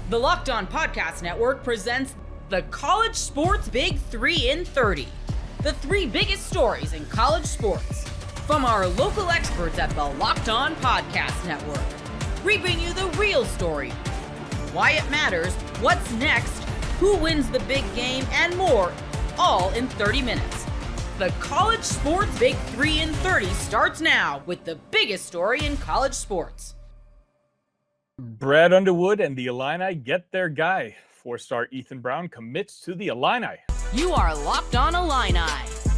The Locked On Podcast Network presents the College Sports Big 3 in 30. The three biggest stories in college sports. From our local experts at the Locked On Podcast Network. We bring you the real story. Why it matters, what's next, who wins the big game, and more, all in 30 minutes. The College Sports Big 3 in 30 starts now with the biggest story in college sports. Brad Underwood and the Illini get their guy. Four-star Ethan Brown commits to the Illini. You are Locked On Illini,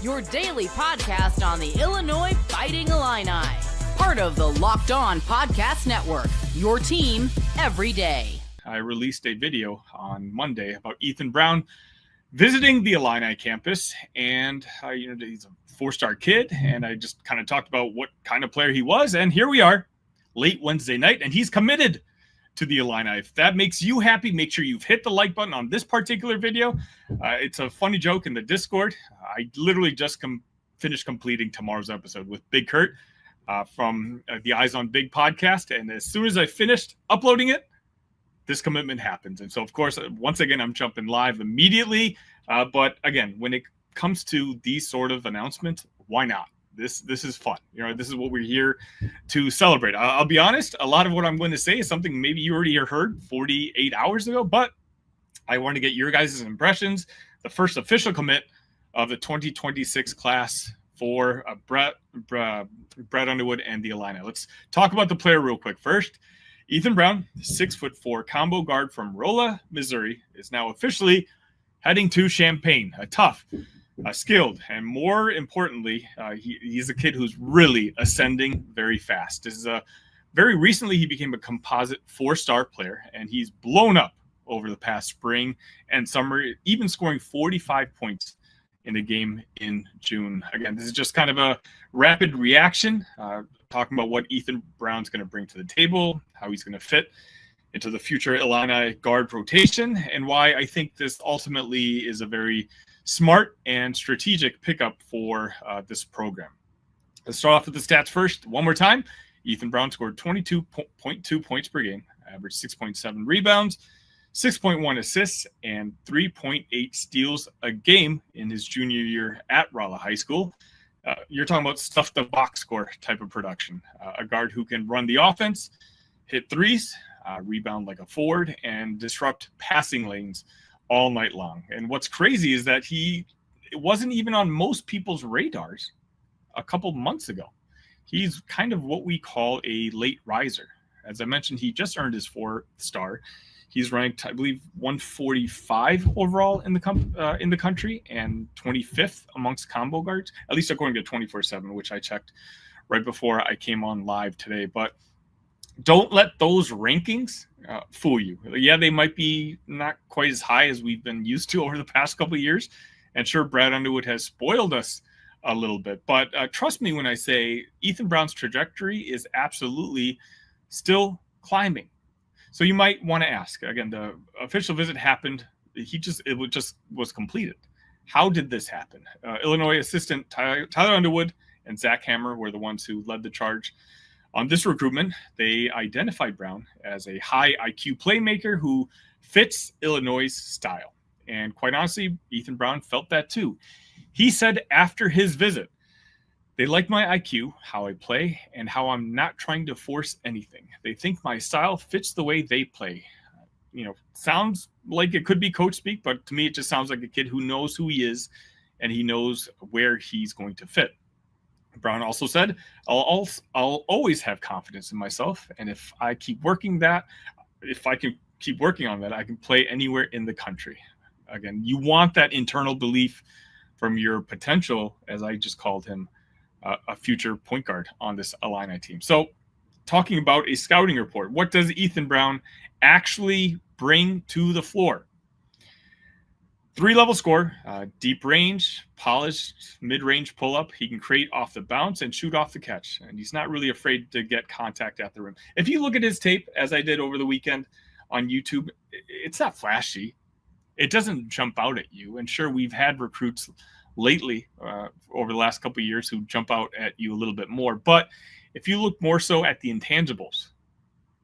your daily podcast on the Illinois Fighting Illini. Part of the Locked On Podcast Network, your team every day. I released a video on Monday about Ethan Brown visiting the Illini campus, and he's a four-star kid, and I just kind of talked about what kind of player he was, and here we are, late Wednesday night, and he's committed to the Illini. If that makes you happy, make sure you've hit the like button on this particular video. It's a funny joke in the Discord. I literally just finished completing tomorrow's episode with Big Kurt from the Eyes on Big podcast, and as soon as I finished uploading it, this commitment happens. And so, of course, once again, I'm jumping live immediately. But again, when it comes to these sort of announcements, why not? This is fun. This is what we're here to celebrate. I'll be honest, a lot of what I'm going to say is something maybe you already heard 48 hours ago, but I want to get your guys' impressions. The first official commit of the 2026 class for Brett Underwood and the Illini. Let's talk about the player real quick. First, Ethan Brown, 6'4" combo guard from Rolla, Missouri, is now officially heading to Champaign. A tough, skilled, and more importantly, he's a kid who's really ascending very fast. This is very recently he became a composite four-star player, and he's blown up over the past spring and summer, even scoring 45 points in a game in June. Again, this is just kind of a rapid reaction, talking about what Ethan Brown's going to bring to the table, how he's going to fit into the future Illini guard rotation, and why I think this ultimately is a very smart and strategic pickup for this program. Let's start off with the stats first. One more time, Ethan Brown scored 22.2 points per game, averaged 6.7 rebounds, 6.1 assists, and 3.8 steals a game in his junior year at Rolla High School. You're talking about stuff the box score type of production. A guard who can run the offense, hit threes, rebound like a forward, and disrupt passing lanes all night long. And what's crazy is that it wasn't even on most people's radars a couple months ago. He's kind of what we call a late riser. As I mentioned, he just earned his 4-star. He's ranked, I believe, 145 overall in the country and 25th amongst combo guards, at least according to 24/7, which I checked right before I came on live today. But don't let those rankings fool you. Yeah, they might be not quite as high as we've been used to over the past couple of years. And sure, Brad Underwood has spoiled us a little bit. But trust me when I say Ethan Brown's trajectory is absolutely still climbing. So you might want to ask, again, the official visit happened. It was completed. How did this happen? Illinois assistant Tyler Underwood and Zach Hammer were the ones who led the charge on this recruitment. They identified Brown as a high IQ playmaker who fits Illinois' style. And quite honestly, Ethan Brown felt that too. He said after his visit, "They like my IQ, how I play, and how I'm not trying to force anything. They think my style fits the way they play." Sounds like it could be coach speak, but to me, it just sounds like a kid who knows who he is and he knows where he's going to fit. Brown also said, I'll always have confidence in myself, and if I can keep working on that, I can play anywhere in the country. Again, you want that internal belief from your potential, as I just called him, a future point guard on this Illini team. So talking about a scouting report, what does Ethan Brown actually bring to the floor? 3-level score, deep range, polished mid-range pull-up. He can create off the bounce and shoot off the catch. And he's not really afraid to get contact at the rim. If you look at his tape, as I did over the weekend on YouTube, it's not flashy. It doesn't jump out at you. And sure, we've had recruits lately over the last couple of years who jump out at you a little bit more. But if you look more so at the intangibles,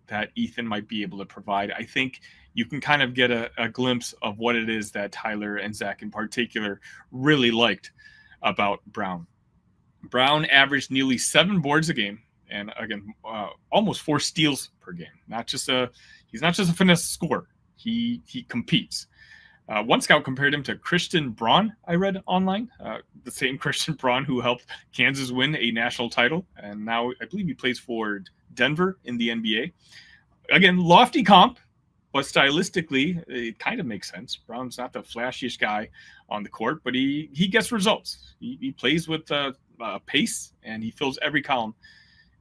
that Ethan might be able to provide. I think you can kind of get a glimpse of what it is that Tyler and Zach in particular really liked about Brown. Brown averaged nearly 7 boards a game, and again, almost 4 steals per game. He's not just a finesse scorer. He competes. One scout compared him to Christian Braun, I read online, the same Christian Braun who helped Kansas win a national title, and now I believe he plays for Denver in the NBA. Again, lofty comp, but stylistically, it kind of makes sense. Brown's not the flashiest guy on the court, but he gets results. He plays with pace, and he fills every column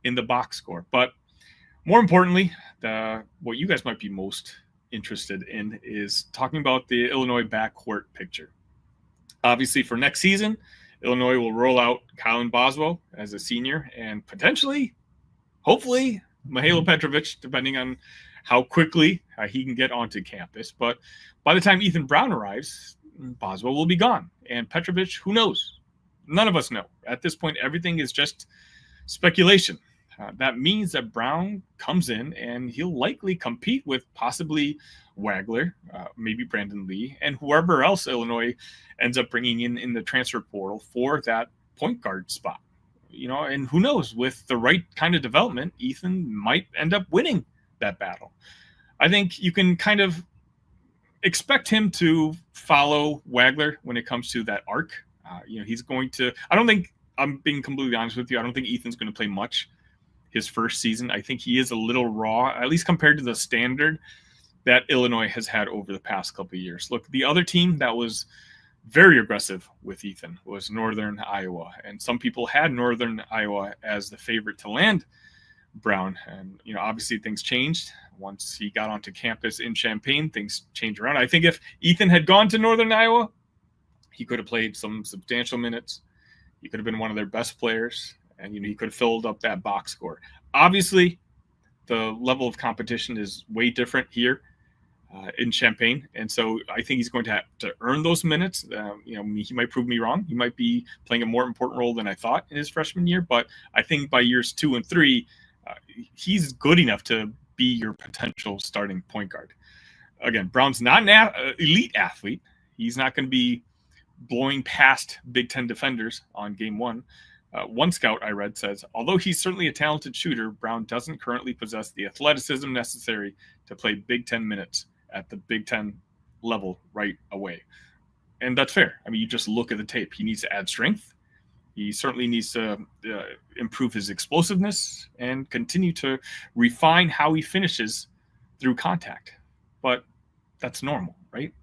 in the box score. But more importantly, what you guys might be most interested in is talking about the Illinois backcourt picture. Obviously, for next season, Illinois will roll out Colin Boswell as a senior and potentially, hopefully, Mihailo Petrovic, depending on how quickly he can get onto campus. But by the time Ethan Brown arrives, Boswell will be gone. And Petrovic, who knows? None of us know. At this point, everything is just speculation. That means that Brown comes in and he'll likely compete with possibly Wagler, maybe Brandon Lee, and whoever else Illinois ends up bringing in the transfer portal for that point guard spot. And who knows, with the right kind of development, Ethan might end up winning that battle. I think you can kind of expect him to follow Wagler when it comes to that arc. He's going to, I'm being completely honest with you, I don't think Ethan's going to play much his first season. I think he is a little raw, at least compared to the standard that Illinois has had over the past couple of years. Look, the other team that was very aggressive with Ethan was Northern Iowa, and some people had Northern Iowa as the favorite to land Brown. And obviously things changed once he got onto campus in Champaign. Things changed around. I think if Ethan had gone to Northern Iowa, he could have played some substantial minutes. He could have been one of their best players, and he could have filled up that box score. Obviously, the level of competition is way different here in Champaign, and so I think he's going to have to earn those minutes. He might prove me wrong. He might be playing a more important role than I thought in his freshman year, but I think by years 2 and 3, he's good enough to be your potential starting point guard. Again, Brown's not an elite athlete. He's not going to be blowing past Big Ten defenders on game 1. One scout I read says, although he's certainly a talented shooter, Brown doesn't currently possess the athleticism necessary to play Big Ten minutes at the Big Ten level right away. And that's fair. I mean, you just look at the tape. He needs to add strength. He certainly needs to improve his explosiveness and continue to refine how he finishes through contact. But that's normal, right?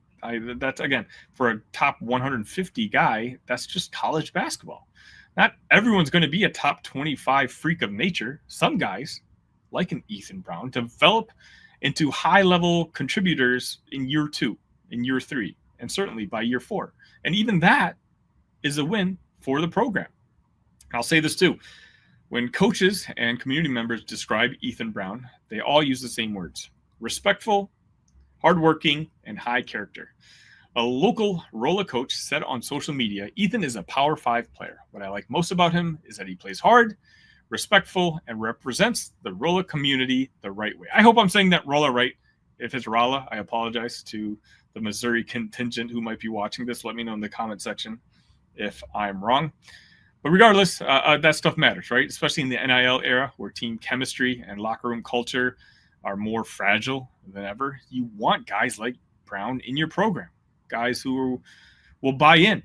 That's, again, for a top 150 guy, that's just college basketball. Not everyone's going to be a top 25 freak of nature. Some guys, like an Ethan Brown, develop into high-level contributors in year 2, in year 3, and certainly by year 4. And even that is a win for the program. I'll say this too. When coaches and community members describe Ethan Brown, they all use the same words: respectful, hardworking, and high character. A local Rolla coach said on social media, Ethan is a Power 5 player. What I like most about him is that he plays hard, respectful, and represents the Rolla community the right way. I hope I'm saying that Rolla right. If it's Rolla, I apologize to the Missouri contingent who might be watching this. Let me know in the comment section if I'm wrong. But regardless, that stuff matters, right? Especially in the NIL era where team chemistry and locker room culture are more fragile than ever. You want guys like Brown in your program. Guys who will buy in,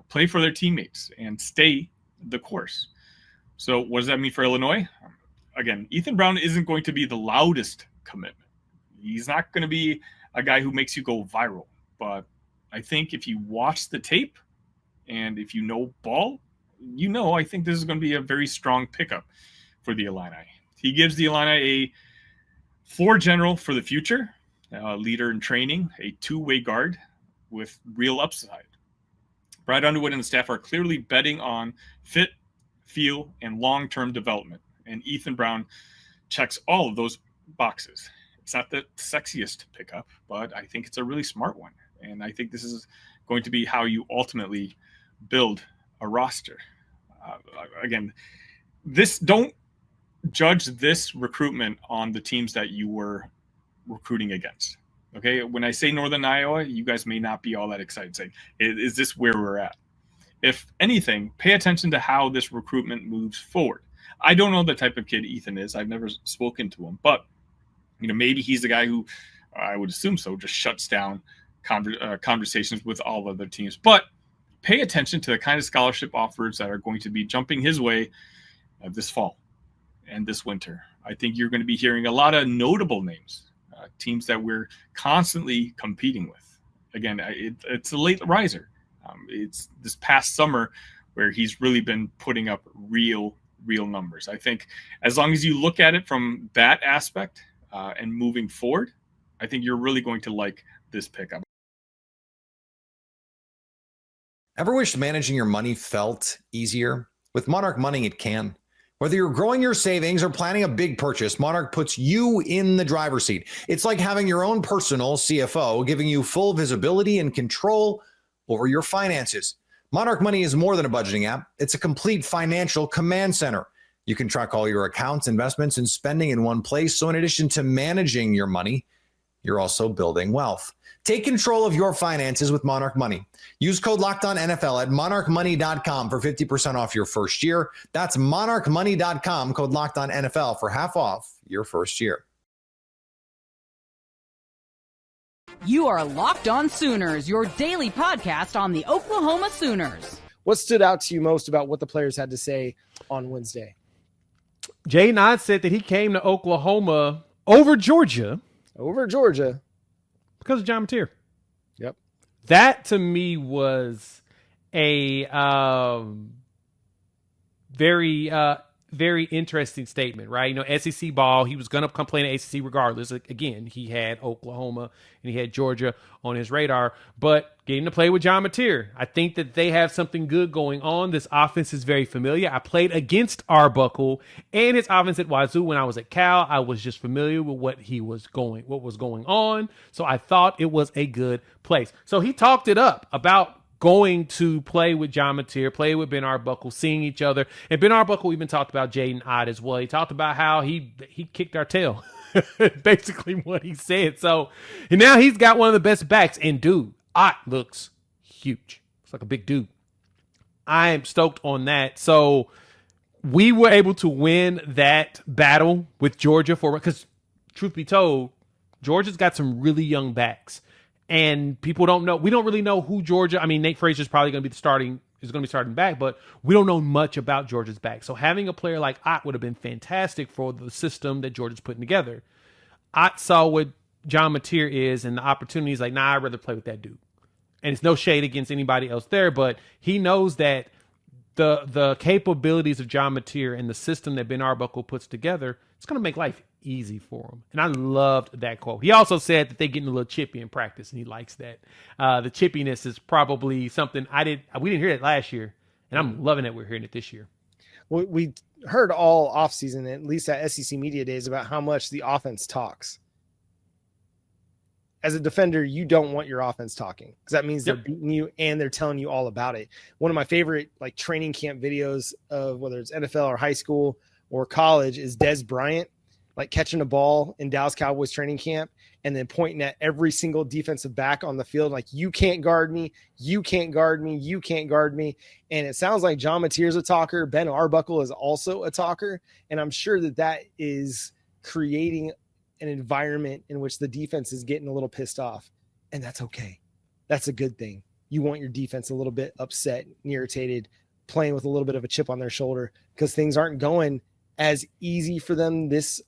play for their teammates, and stay the course. So what does that mean for Illinois? Again, Ethan Brown isn't going to be the loudest commitment. He's not going to be a guy who makes you go viral. But I think if you watch the tape and if you know ball, I think this is going to be a very strong pickup for the Illini. He gives the Illini a floor general for the future, a leader in training, a two-way guard with real upside. Brad Underwood and the staff are clearly betting on fit, feel, and long-term development. And Ethan Brown checks all of those boxes. It's not the sexiest pickup, but I think it's a really smart one. And I think this is going to be how you ultimately build a roster. Again, don't judge this recruitment on the teams that you were recruiting against. Okay, when I say Northern Iowa, you guys may not be all that excited saying, is this where we're at? If anything, pay attention to how this recruitment moves forward. I don't know the type of kid Ethan is. I've never spoken to him, but maybe he's the guy who, I would assume so, just shuts down conversations with all other teams. But pay attention to the kind of scholarship offers that are going to be jumping his way this fall and this winter. I think you're going to be hearing a lot of notable names, teams that we're constantly competing with. Again, it's a late riser. It's this past summer where he's really been putting up real numbers. I think as long as you look at it from that aspect and moving forward, I think you're really going to like this pickup. Ever wished managing your money felt easier? With Monarch Money, it can. Whether you're growing your savings or planning a big purchase, Monarch puts you in the driver's seat. It's like having your own personal CFO, giving you full visibility and control over your finances. Monarch Money is more than a budgeting app. It's a complete financial command center. You can track all your accounts, investments, and spending in one place. So in addition to managing your money, you're also building wealth. Take control of your finances with Monarch Money. Use code LOCKEDONNFL at monarchmoney.com for 50% off your first year. That's monarchmoney.com, code LOCKEDONNFL for half off your first year. You are Locked On Sooners, your daily podcast on the Oklahoma Sooners. What stood out to you most about what the players had to say on Wednesday? Jaydn said that he came to Oklahoma over Georgia. Over Georgia. Because of John Mateer. Yep. That to me was a very interesting statement, right? SEC ball, he was going to come play in the ACC regardless. Again, he had Oklahoma and he had Georgia on his radar, but getting to play with John Mateer, I think that they have something good going on. This offense is very familiar. I played against Arbuckle and his offense at Wazoo when I was at Cal. I was just familiar with what was going on. So I thought it was a good place. So he talked it up about going to play with John Mateer, play with Ben Arbuckle, seeing each other. And Ben Arbuckle even talked about Jaydn Ott as well. He talked about how he kicked our tail. Basically what he said. So and now he's got one of the best backs. And dude, Ott looks huge. It's like a big dude. I am stoked on that. So we were able to win that battle with Georgia because truth be told, Georgia's got some really young backs. And people don't know. We don't really know who Georgia. I mean, Nate Frazier's probably going to be starting back, but we don't know much about Georgia's back. So having a player like Ott would have been fantastic for the system that Georgia's putting together. Ott saw what John Mateer is and the opportunities. Like, I'd rather play with that dude. And it's no shade against anybody else there, but he knows that the capabilities of John Mateer and the system that Ben Arbuckle puts together, it's going to make life easy for him. And I loved that quote. He also said that they're getting a little chippy in practice, and he likes that. The chippiness is probably something we didn't hear that last year, and I'm loving that we're hearing it this year. Well, we heard all offseason, at least at SEC Media Days, about how much the offense talks. As a defender, you don't want your offense talking because that means they're beating you and they're telling you all about it. One of my favorite training camp videos of whether it's NFL or high school or college is Des Bryant catching a ball in Dallas Cowboys training camp and then pointing at every single defensive back on the field you can't guard me, you can't guard me, you can't guard me. And it sounds like John Mateer's a talker. Ben Arbuckle is also a talker. And I'm sure that is creating an environment in which the defense is getting a little pissed off. And that's okay. That's a good thing. You want your defense a little bit upset and irritated, playing with a little bit of a chip on their shoulder because things aren't going as easy for them this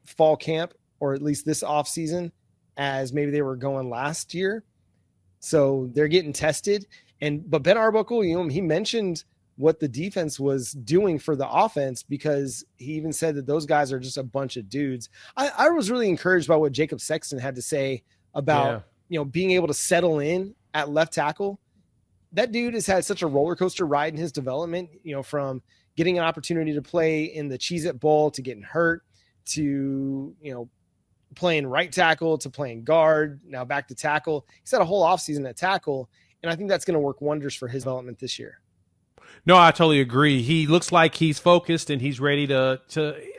fall camp, or at least this off season, as maybe they were going last year. So they're getting tested. But Ben Arbuckle, he mentioned what the defense was doing for the offense because he even said that those guys are just a bunch of dudes. I was really encouraged by what Jacob Sexton had to say about, being able to settle in at left tackle. That dude has had such a roller coaster ride in his development, from getting an opportunity to play in the Cheez-It Bowl to getting hurt to, playing right tackle to playing guard, now back to tackle. He's had a whole offseason at tackle, and I think that's going to work wonders for his development this year. No, I totally agree. He looks like he's focused and he's ready to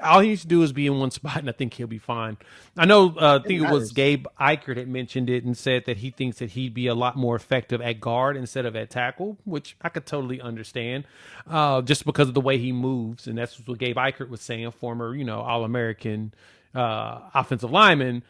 all he needs to do is be in one spot, and I think he'll be fine. I know, I think it was Gabe Eichert had mentioned it and said that he thinks that he'd be a lot more effective at guard instead of at tackle, which I could totally understand, just because of the way he moves. And that's what Gabe Eichert was saying, former, All-American offensive lineman.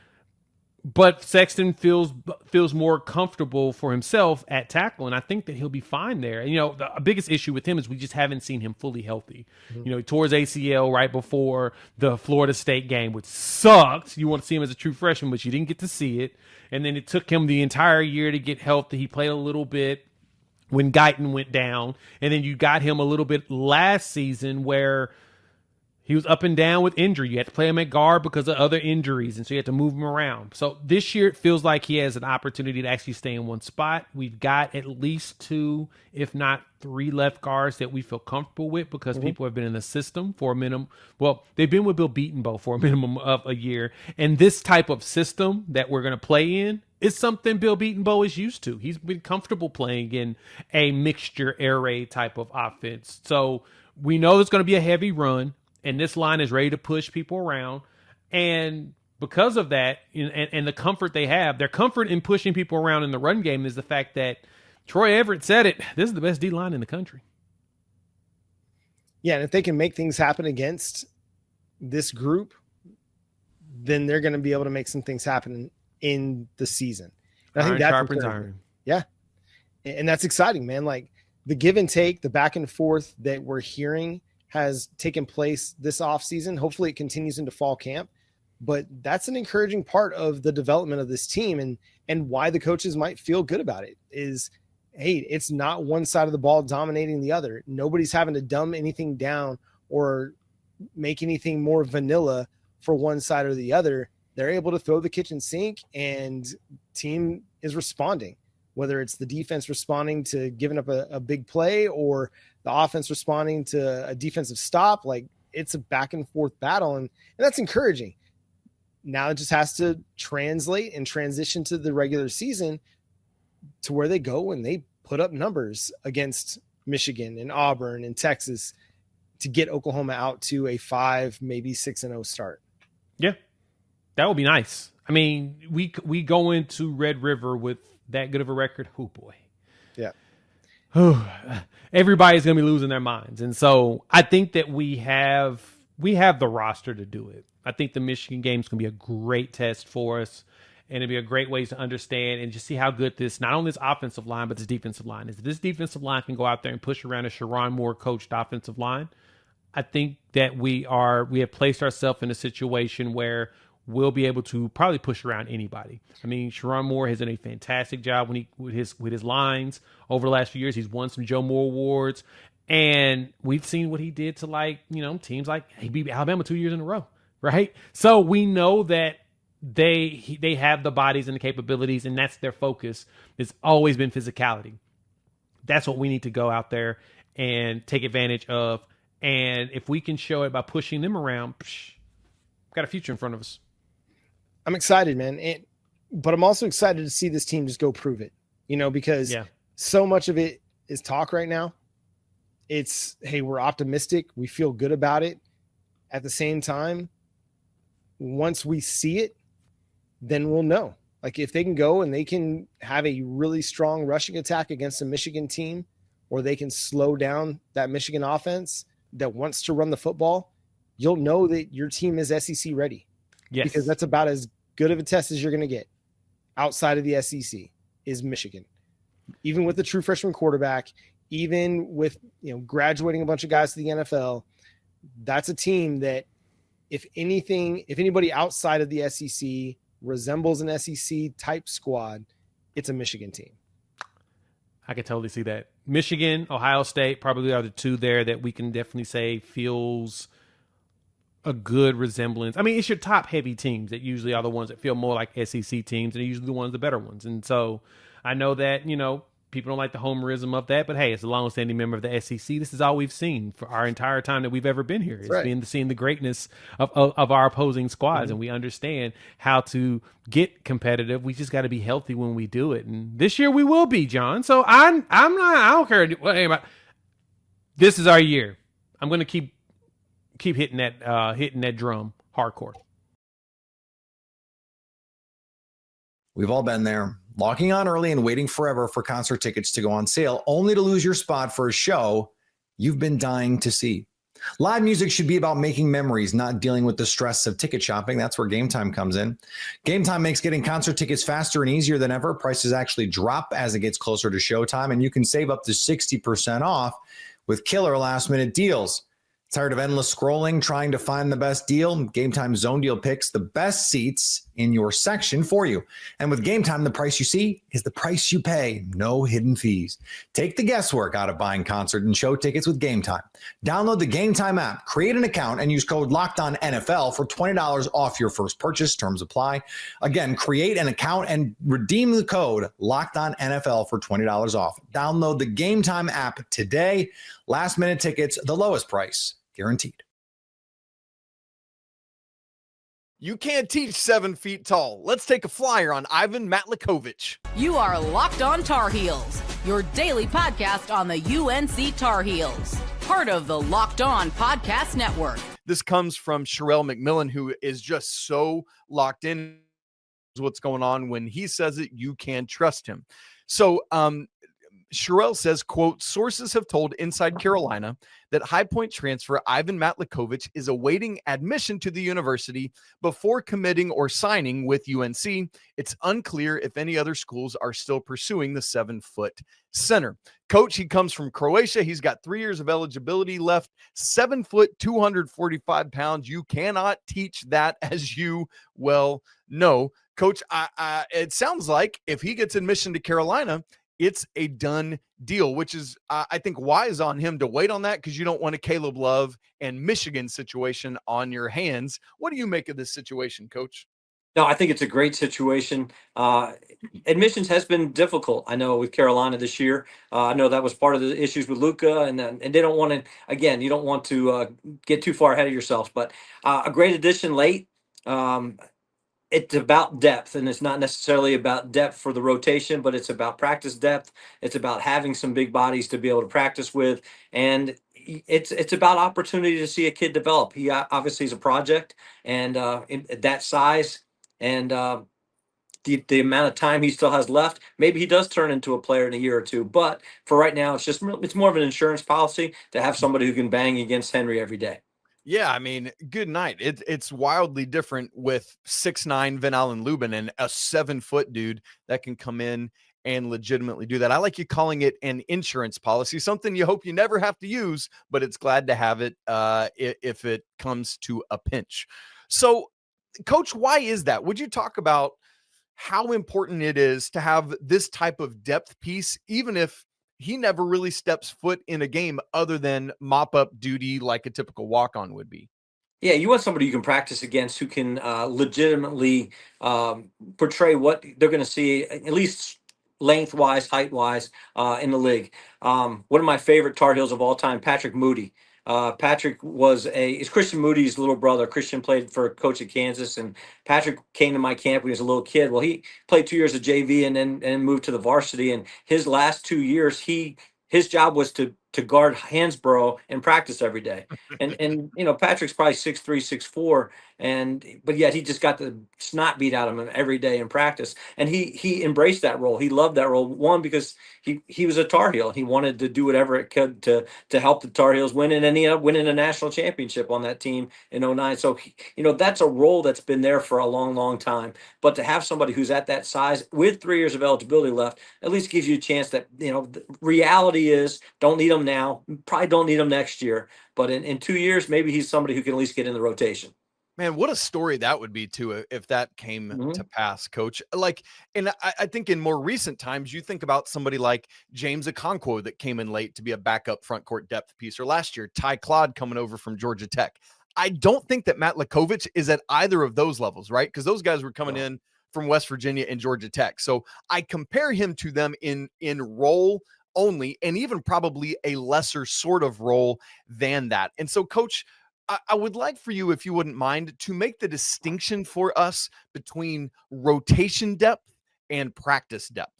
But Sexton feels more comfortable for himself at tackle, and I think that he'll be fine there. And, the biggest issue with him is we just haven't seen him fully healthy. Mm-hmm. He tore his ACL right before the Florida State game, which sucked. You want to see him as a true freshman, but you didn't get to see it. And then it took him the entire year to get healthy. He played a little bit when Gaydn went down, and then you got him a little bit last season where he was up and down with injury. You had to play him at guard because of other injuries, and so you had to move him around. So this year, it feels like he has an opportunity to actually stay in one spot. We've got at least 2, if not 3 left guards that we feel comfortable with because people have been in the system for a minimum. Well, they've been with Bill Beatonbow for a minimum of a year. And this type of system that we're going to play in is something Bill Beatonbow is used to. He's been comfortable playing in a mixture air raid type of offense. So we know there's going to be a heavy run. And this line is ready to push people around. And because of that, and the comfort they have, their comfort in pushing people around in the run game is the fact that Troy Everett said it. This is the best D-line in the country. Yeah, and if they can make things happen against this group, then they're going to be able to make some things happen in the season. And I think that's sharpens iron. Yeah. And that's exciting, man. Like the give and take, the back and forth that we're hearing has taken place this offseason. Hopefully it continues into fall camp, but that's an encouraging part of the development of this team and why the coaches might feel good about it is, hey, it's not one side of the ball dominating the other. Nobody's having to dumb anything down or make anything more vanilla for one side or the other. They're able to throw the kitchen sink and team is responding, whether it's the defense responding to giving up a big play or the offense responding to a defensive stop. Like it's a back and forth battle. And that's encouraging. Now it just has to translate and transition to the regular season to where they go and they put up numbers against Michigan and Auburn and Texas to get Oklahoma out to a 5, maybe 6-0 start. Yeah. That would be nice. I mean, we go into Red River with that good of a record. Oh boy. Yeah. Everybody's going to be losing their minds. And so I think that we have the roster to do it. I think the Michigan game is going to be a great test for us. And it'll be a great way to understand and just see how good this, not only this offensive line, but this defensive line is. If this defensive line can go out there and push around a Sharon Moore coached offensive line, I think that we have placed ourselves in a situation where we'll be able to probably push around anybody. I mean, Sharon Moore has done a fantastic job with his lines over the last few years. He's won some Joe Moore awards, and we've seen what he did to teams like he beat Alabama 2 years in a row, right? So we know that they have the bodies and the capabilities, and that's their focus. It's always been physicality. That's what we need to go out there and take advantage of. And if we can show it by pushing them around, got a future in front of us. I'm excited, man. But I'm also excited to see this team just go prove it, because so much of it is talk right now. It's, hey, we're optimistic. We feel good about it. At the same time, once we see it, then we'll know. Like if they can go and they can have a really strong rushing attack against a Michigan team, or they can slow down that Michigan offense that wants to run the football, you'll know that your team is SEC ready. Yes. Because that's about as good of a test as you're going to get outside of the SEC is Michigan. Even with the true freshman quarterback, even with, graduating a bunch of guys to the NFL, that's a team that if anybody outside of the SEC resembles an SEC type squad, it's a Michigan team. I could totally see that. Michigan, Ohio State probably are the two there that we can definitely say feels a good resemblance. I mean, it's your top heavy teams that usually are the ones that feel more like SEC teams, and they're usually the ones, the better ones. And so I know that, people don't like the homerism of that, but hey, as a long-standing member of the SEC, this is all we've seen for our entire time that we've ever been here. It's been seeing the greatness of our opposing squads, and we understand how to get competitive. We just got to be healthy when we do it, and this year we will be, John. So I don't care what anybody. this is our year. I'm going to keep hitting that drum hardcore. We've all been there, locking on early and waiting forever for concert tickets to go on sale, only to lose your spot for a show you've been dying to see. Live music should be about making memories, not dealing with the stress of ticket shopping. That's where Gametime comes in. Gametime makes getting concert tickets faster and easier than ever. Prices actually drop as it gets closer to showtime, and you can save up to 60% off with killer last-minute deals. Tired of endless scrolling, trying to find the best deal? Gametime Zone Deal picks the best seats in your section for you. And with Gametime, the price you see is the price you pay. No hidden fees. Take the guesswork out of buying concert and show tickets with Gametime. Download the Gametime app, create an account, and use code LOCKEDONNFL for $20 off your first purchase. Terms apply. Again, create an account and redeem the code LOCKEDONNFL for $20 off. Download the Gametime app today. Last minute tickets, the lowest price guaranteed. You can't teach 7 feet tall. Let's take a flyer on Ivan Matlakovich. You are Locked On Tar Heels, your daily podcast on the UNC Tar Heels. Part of the Locked On Podcast Network. This comes from Sherelle McMillan, who is just so locked in what's going on. When he says it, you can trust him. So, Sherelle says, quote, sources have told Inside Carolina that High Point transfer Ivan Matlakovich is awaiting admission to the university before committing or signing with UNC. It's unclear if any other schools are still pursuing the 7-foot center. Coach, he comes from Croatia. He's got 3 years of eligibility left. 7 foot, 245 pounds. You cannot teach that, as you well know. Coach, it sounds like if he gets admission to Carolina, it's a done deal, which is, I think, wise on him to wait on that, because you don't want a Caleb Love and Michigan situation on your hands. What do you make of this situation, Coach? No, I think it's a great situation. Admissions has been difficult, I know, with Carolina this year. I know that was part of the issues with Luka, and they don't want to, again, you don't want to get too far ahead of yourselves, but a great addition late. It's about depth, and it's not necessarily about depth for the rotation, but it's about practice depth. It's about having some big bodies to be able to practice with, and it's about opportunity to see a kid develop. He obviously is a project, and at that size, and the amount of time he still has left, maybe he does turn into a player in a year or two. But for right now, it's more of an insurance policy to have somebody who can bang against Henry every day. Yeah, I mean, good night. It's wildly different with 6'9" Van Allen Lubin and a 7-foot dude that can come in and legitimately do that. I like you calling it an insurance policy, something you hope you never have to use, but it's glad to have it if it comes to a pinch. So, Coach, why is that? Would you talk about how important it is to have this type of depth piece, even if he never really steps foot in a game other than mop-up duty like a typical walk-on would be? Yeah, you want somebody you can practice against, who can legitimately portray what they're going to see, at least length-wise, height-wise, in the league. One of my favorite Tar Heels of all time, Patrick Moody. Patrick is Christian Moody's little brother. Christian played for a coach at Kansas, and Patrick came to my camp when he was a little kid. Well, he played 2 years of JV and then moved to the varsity. And his last 2 years, his job was to guard Hansborough and practice every day. And you know, Patrick's probably 6'3", 6'4", but yet he just got the snot beat out of him every day in practice. And he embraced that role. He loved that role. One, because he was a Tar Heel. He wanted to do whatever it could to help the Tar Heels win, and ended up winning a national championship on that team in 2009. So you know, that's a role that's been there for a long, long time. But to have somebody who's at that size with 3 years of eligibility left, at least gives you a chance that, you know, the reality is, don't need him now, probably don't need him next year, but in 2 years, maybe he's somebody who can at least get in the rotation. Man, what a story that would be too, if that came to pass, Coach. Like, and I think in more recent times, you think about somebody like James Okonkwo that came in late to be a backup front court depth piece, or last year, Ty Claude coming over from Georgia Tech. I don't think that Matlakovich is at either of those levels, right? Because those guys were coming in from West Virginia and Georgia Tech. So I compare him to them in role only, and even probably a lesser sort of role than that. And so, Coach, I would like for you, if you wouldn't mind, to make the distinction for us between rotation depth and practice depth.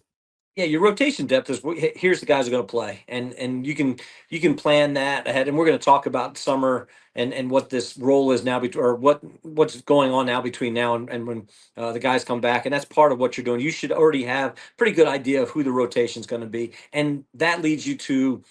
Yeah, your rotation depth is here's the guys who are going to play, and you can plan that ahead. And we're going to talk about summer and what this role is now, or what's going on now between now and when the guys come back, and that's part of what you're doing. You should already have pretty good idea of who the rotation is going to be, and that leads you to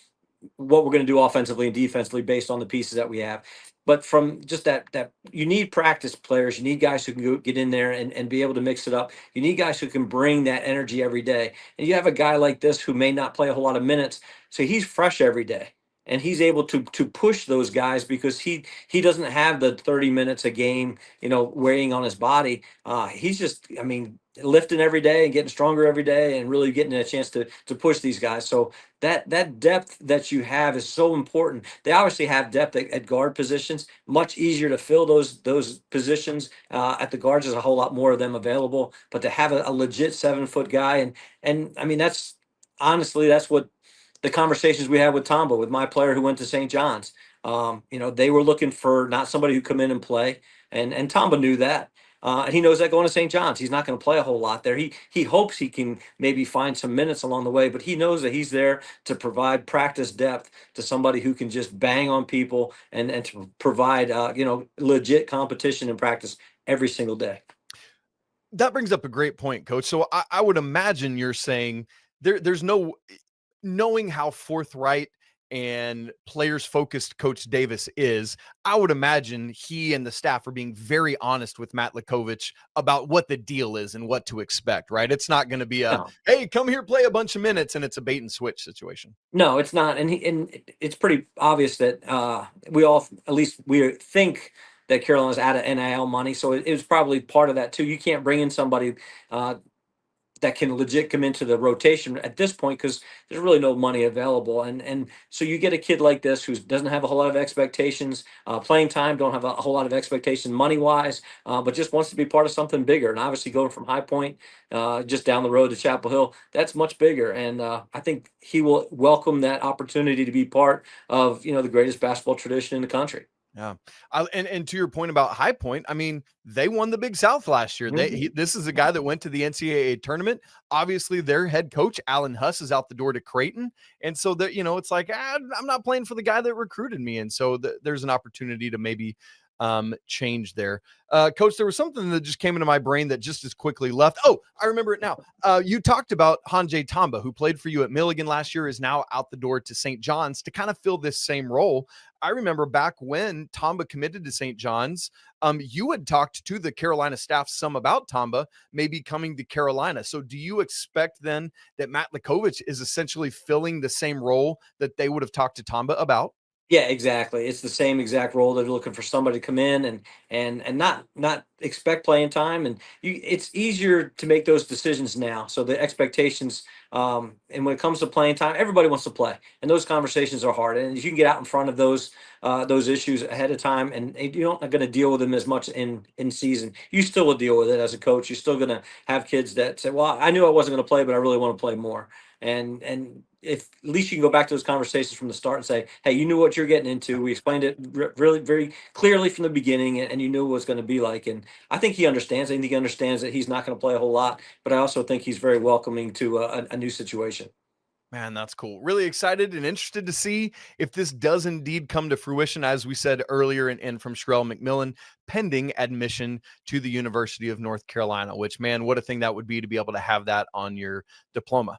what we're going to do offensively and defensively based on the pieces that we have. But from just that you need practice players, you need guys who can get in there and be able to mix it up. You need guys who can bring that energy every day. And you have a guy like this who may not play a whole lot of minutes, so he's fresh every day. And he's able to push those guys because he doesn't have the 30 minutes a game, weighing on his body. He's just, I mean, lifting every day and getting stronger every day and really getting a chance to push these guys. So that depth that you have is so important. They obviously have depth at guard positions, much easier to fill those positions at the guards. There's a whole lot more of them available, but to have a legit 7-foot guy, and I mean, that's honestly, that's what the conversations we had with Tomba, with my player who went to St. John's. They were looking for not somebody who come in and play, and Tomba knew that. And he knows that going to St. John's, he's not going to play a whole lot there. He hopes he can maybe find some minutes along the way, but he knows that he's there to provide practice depth to somebody who can just bang on people and to provide legit competition and practice every single day. That brings up a great point, Coach. So I would imagine you're saying there's no knowing how forthright and players focused Coach Davis is. I would imagine he and the staff are being very honest with Matt Lekovich about what the deal is and what to expect, right? It's not going to be No. hey, come here, play a bunch of minutes, and it's a bait and switch situation. No, it's not, and it's pretty obvious that we all, at least we think that Carolina's out of NIL money, so it was probably part of that too. You can't bring in somebody that can legit come into the rotation at this point because there's really no money available, and so you get a kid like this who doesn't have a whole lot of expectations, playing time, don't have a whole lot of expectations money wise, but just wants to be part of something bigger. And obviously going from High Point just down the road to Chapel Hill, that's much bigger, and I think he will welcome that opportunity to be part of the greatest basketball tradition in the country. Yeah. And to your point about High Point, I mean, they won the Big South last year. This is a guy that went to the NCAA tournament. Obviously, their head coach, Alan Huss, is out the door to Creighton. And so that, it's like, I'm not playing for the guy that recruited me. And so there's an opportunity to maybe change there. Coach, there was something that just came into my brain that just as quickly left. Oh, I remember it now. You talked about Hanjay Tamba, who played for you at Milligan last year, is now out the door to St. John's to kind of fill this same role. I remember back when Tamba committed to St. John's, you had talked to the Carolina staff some about Tamba maybe coming to Carolina. So do you expect then that Matt Lekovich is essentially filling the same role that they would have talked to Tamba about? Yeah, exactly. It's the same exact role. They're looking for somebody to come in and not expect playing time. And it's easier to make those decisions now. So the expectations, and when it comes to playing time, everybody wants to play, and those conversations are hard. And if you can get out in front of those issues ahead of time, and you're not going to deal with them as much in season, you still will deal with it as a coach. You're still going to have kids that say, "Well, I knew I wasn't going to play, but I really want to play more." And if at least you can go back to those conversations from the start and say, hey, you knew what you're getting into. We explained it really very clearly from the beginning, and you knew what it was going to be like. And I think he understands. I think he understands that he's not going to play a whole lot, but I also think he's very welcoming to a new situation. Man, that's cool. Really excited and interested to see if this does indeed come to fruition, as we said earlier, and from Sherelle McMillan, pending admission to the University of North Carolina, which, man, what a thing that would be to be able to have that on your diploma.